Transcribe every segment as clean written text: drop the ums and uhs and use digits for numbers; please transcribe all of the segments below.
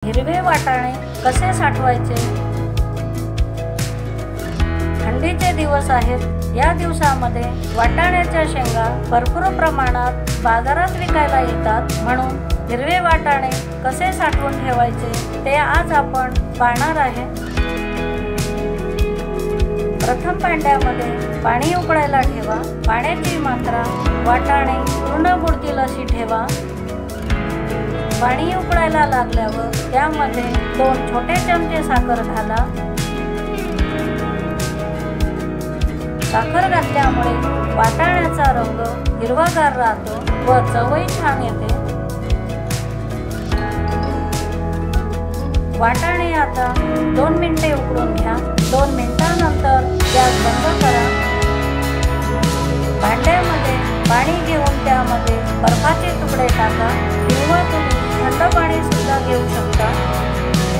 हिरवे वाटाणे कसे साठवायचे? थंडीचे दिवस आहेत। या दिवसामध्ये वाटाण्याच्या शेंगा भरपूर प्रमाणात बाजारात विकायला येतात, म्हणून हिरवे वाटाणे कसे साठवून ठेवायचे ते आज आपण पाहणार आहे। प्रथम भांड्यामध्ये पाणी उकळायला ठेवा। पाण्याची मात्रा वाटाणे पूर्ण बुडतील अशी ठेवा। पाणी उकळायला लागल्यावर त्यामध्ये 2 छोटे चमचे साखर घाला। साखर घातल्यामुळे वाटाण्याचा रंग हिरवागार राहतो व चवही छान येते। वाटाणे आता 2 मिनिटे उकळून घ्या। 2 मिनिटांनंतर गॅस बंद करा। भांड्यामध्ये पाणी घेऊन त्यामध्ये बर्फाचे तुकडे टाका किंवा तुम्ही थंड पाणी सुद्धा घेऊ शकता।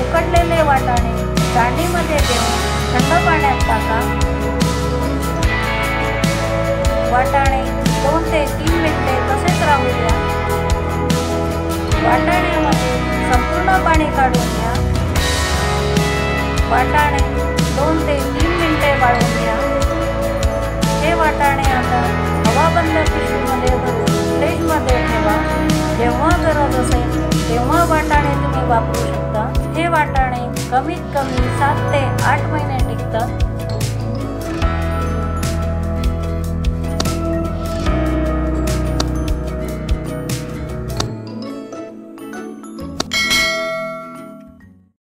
उकडलेले वाटाणे चाळणीमध्ये घेऊन थंड पाण्यात टाका। वाटाणे 2 ते 3 मिनिटे तसेच राहू द्या। वाटाण्यामध्ये संपूर्ण पाणी काढून घ्या। वाटाणे 2 ते 3 मिनिटे वाळून घ्या। हे वाटाणे आता हवाबंद पिशवीमध्ये भरून फ्रीजमध्ये ठेवा। जेव्हा गरज असेल तेव्हा वाटाणे तुम्ही वापरू शकता। हे वाटाणे कमीत कमी 7 ते 8 महिने टिकतात।